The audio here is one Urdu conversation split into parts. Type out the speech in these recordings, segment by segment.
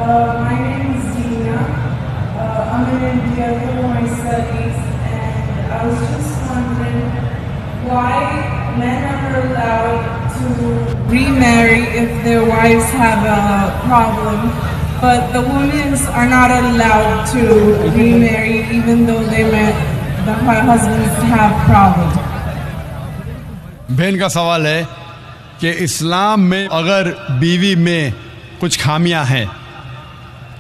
My name is Dina. I'm in India for my studies, and I was just wondering why men are allowed to remarry if their wives have a problem, but the women are not allowed to remarry even though the husbands have problems. بہن کا سوال ہے کہ اسلام میں اگر بیوی میں کچھ خامیاں ہیں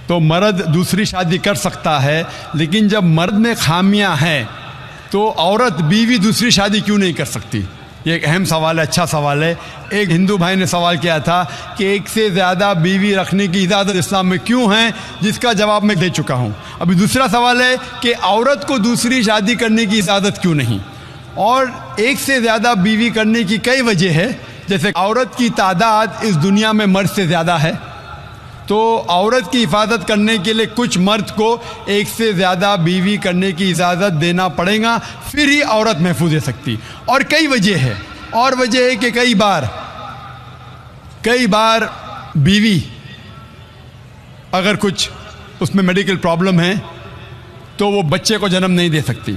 تو مرد دوسری شادی کر سکتا ہے، لیکن جب مرد میں خامیاں ہیں تو عورت بیوی دوسری شادی کیوں نہیں کر سکتی؟ یہ ایک اہم سوال ہے، اچھا سوال ہے۔ ایک ہندو بھائی نے سوال کیا تھا کہ ایک سے زیادہ بیوی رکھنے کی اجازت اسلام میں کیوں ہے، جس کا جواب میں دے چکا ہوں۔ ابھی دوسرا سوال ہے کہ عورت کو دوسری شادی کرنے کی اجازت کیوں نہیں؟ اور ایک سے زیادہ بیوی کرنے کی کئی وجہ ہے، جیسے عورت کی تعداد اس دنیا میں مرد سے زیادہ ہے، تو عورت کی حفاظت کرنے کے لیے کچھ مرد کو ایک سے زیادہ بیوی کرنے کی اجازت دینا پڑے گا، پھر ہی عورت محفوظ رہ سکتی۔ اور کئی وجہ ہے، اور وجہ ہے کہ کئی بار بیوی اگر کچھ اس میں میڈیکل پرابلم ہے تو وہ بچے کو جنم نہیں دے سکتی،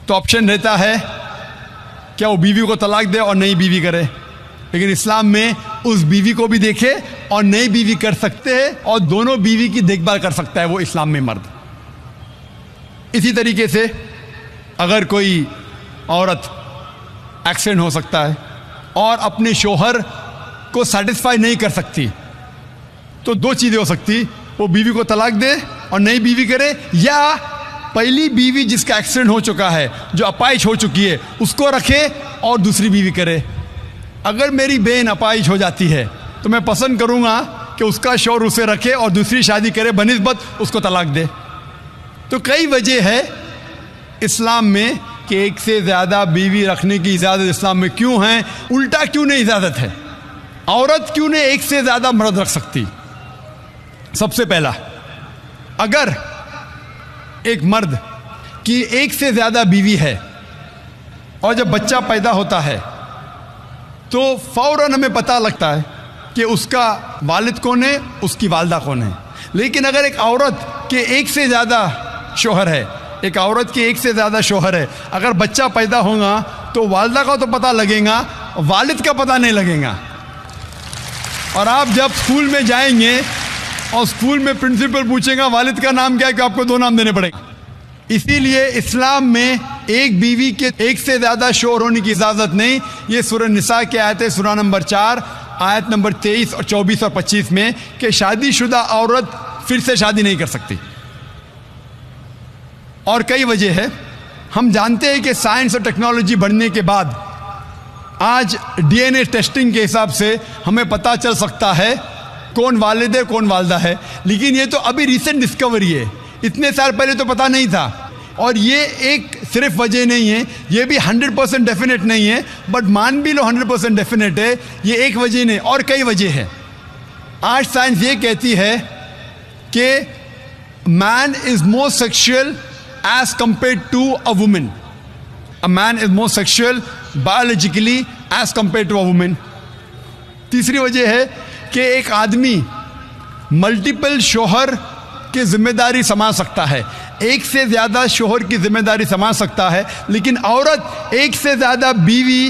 تو آپشن رہتا ہے کیا وہ بیوی کو طلاق دے اور نئی بیوی کرے، لیکن اسلام میں اس بیوی کو بھی دیکھے اور نئی بیوی کر سکتے ہیں، اور دونوں بیوی کی دیکھ بھال کر سکتا ہے وہ اسلام میں مرد۔ اسی طریقے سے اگر کوئی عورت ایکسیڈنٹ ہو سکتا ہے اور اپنے شوہر کو سیٹسفائی نہیں کر سکتی، تو دو چیزیں ہو سکتی، وہ بیوی کو طلاق دے اور نئی بیوی کرے، یا پہلی بیوی جس کا ایکسیڈنٹ ہو چکا ہے، جو اپائش ہو چکی ہے، اس کو رکھے اور دوسری بیوی کرے۔ اگر میری بہن اپائش ہو جاتی ہے تو میں پسند کروں گا کہ اس کا شوہر اسے رکھے اور دوسری شادی کرے بنسبت اس کو طلاق دے۔ تو کئی وجہ ہے اسلام میں کہ ایک سے زیادہ بیوی رکھنے کی اجازت اسلام میں کیوں ہے، الٹا کیوں نہیں اجازت ہے؟ عورت کیوں نہیں ایک سے زیادہ مرد رکھ سکتی؟ سب سے پہلا، اگر ایک مرد کی ایک سے زیادہ بیوی ہے اور جب بچہ پیدا ہوتا ہے تو فوراً ہمیں پتہ لگتا ہے کہ اس کا والد کون ہے، اس کی والدہ کون ہے۔ لیکن اگر ایک عورت کے ایک سے زیادہ شوہر ہے، اگر بچہ پیدا ہوگا تو والدہ کا تو پتہ لگے گا، والد کا پتہ نہیں لگے گا۔ اور آپ جب اسکول میں جائیں گے اور اسکول میں پرنسپل پوچھے گا والد کا نام کیا ہے، کہ آپ کو دو نام دینے پڑیں گے۔ اسی لیے اسلام میں ایک بیوی کے ایک سے زیادہ شوہر ہونے کی اجازت نہیں۔ یہ سورہ نساء کی آیت ہے، سورہ نمبر 4 آیت نمبر 23 اور 24 اور 25 میں، کہ شادی شدہ عورت پھر سے شادی نہیں کر سکتی۔ اور کئی وجہ ہے، ہم جانتے ہیں کہ سائنس اور ٹیکنالوجی بڑھنے کے بعد آج ڈی این اے ٹیسٹنگ کے حساب سے ہمیں پتہ چل سکتا ہے کون والد ہے کون والدہ ہے، لیکن یہ تو ابھی ریسنٹ ڈسکوری ہے، اتنے سال پہلے تو پتہ نہیں تھا۔ اور یہ ایک صرف وجہ نہیں ہے، یہ بھی 100% ڈیفینیٹ نہیں ہے، بٹ مان بھی لو 100% ڈیفینیٹ ہے، یہ ایک وجہ نہیں، اور کئی وجہ ہے۔ آج سائنس یہ کہتی ہے کہ man is more sexual as compared to a woman, a man is more sexual biologically as compared to a woman. تیسری وجہ ہے کہ ایک آدمی ملٹیپل شوہر کی ذمہ داری سنبھال سکتا ہے، ایک سے زیادہ شوہر کی ذمہ داری سنبھال سکتا ہے، لیکن عورت ایک سے زیادہ بیوی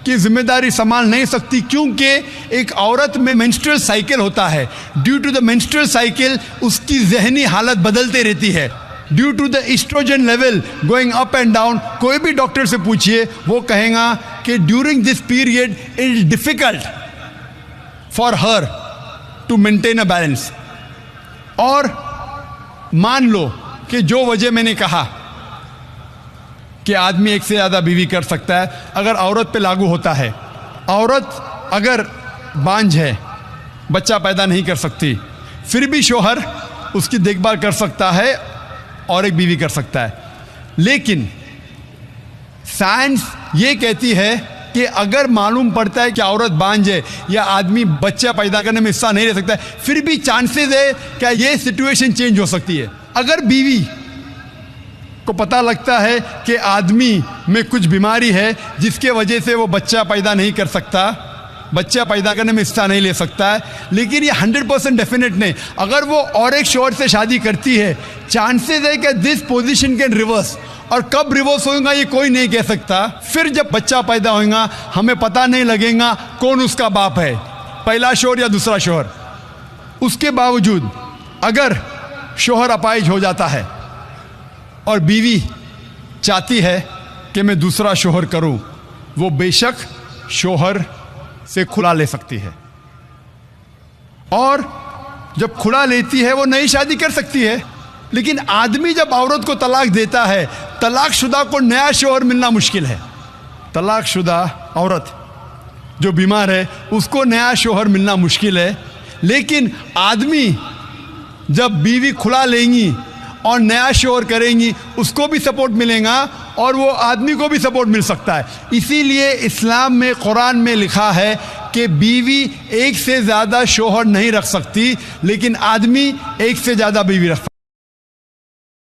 کی ذمہ داری سنبھال نہیں سکتی، کیونکہ ایک عورت میں مینسٹرل سائیکل ہوتا ہے۔ Due to the menstrual cycle اس کی ذہنی حالت بدلتے رہتی ہے، due to the estrogen level going up and down. کوئی بھی ڈاکٹر سے پوچھئے، وہ کہیں گا کہ during this period it is difficult for her to maintain a balance. اور مان لو کہ جو وجہ میں نے کہا کہ آدمی ایک سے زیادہ بیوی کر سکتا ہے، اگر عورت پہ لاگو ہوتا ہے، عورت اگر بانجھ ہے، بچہ پیدا نہیں کر سکتی، پھر بھی شوہر اس کی دیکھ بھال کر سکتا ہے اور ایک بیوی کر سکتا ہے۔ لیکن سائنس یہ کہتی ہے کہ اگر معلوم پڑتا ہے کہ عورت بانجھ ہے یا آدمی بچہ پیدا کرنے میں حصہ نہیں لے سکتا ہے، پھر بھی چانسز ہے کہ یہ سچویشن چینج ہو سکتی ہے۔ اگر بیوی کو پتہ لگتا ہے کہ آدمی میں کچھ بیماری ہے جس کے وجہ سے وہ بچہ پیدا نہیں کر سکتا، بچہ پیدا کرنے میں حصہ نہیں لے سکتا ہے، لیکن یہ 100% ڈیفینیٹ نہیں. اگر وہ اور ایک شوہر سے شادی کرتی ہے، چانسز ہے کہ دس پوزیشن کین ریورس، اور کب ریورس ہوگا یہ کوئی نہیں کہہ سکتا. پھر جب بچہ پیدا ہوگا ہمیں پتہ نہیں لگے گا کون اس کا باپ ہے، پہلا شوہر یا دوسرا شوہر. اس کے باوجود اگر شوہر اپائج ہو جاتا ہے اور بیوی چاہتی ہے کہ میں دوسرا شوہر کروں، وہ بے شک شوہر سے کھلا لے سکتی ہے، اور جب کھلا لیتی ہے وہ نئی شادی کر سکتی ہے. لیکن آدمی جب عورت کو طلاق دیتا ہے، طلاق شدہ کو نیا شوہر ملنا مشکل ہے. طلاق شدہ عورت جو بیمار ہے اس کو نیا شوہر ملنا مشکل ہے. لیکن آدمی جب بیوی کھلا لیں گی اور نیا شوہر کریں گی اس کو بھی سپورٹ ملے گا اور وہ آدمی کو بھی سپورٹ مل سکتا ہے. اسی لیے اسلام میں قرآن میں لکھا ہے کہ بیوی ایک سے زیادہ شوہر نہیں رکھ سکتی، لیکن آدمی ایک سے زیادہ بیوی رکھ سکتا ہے.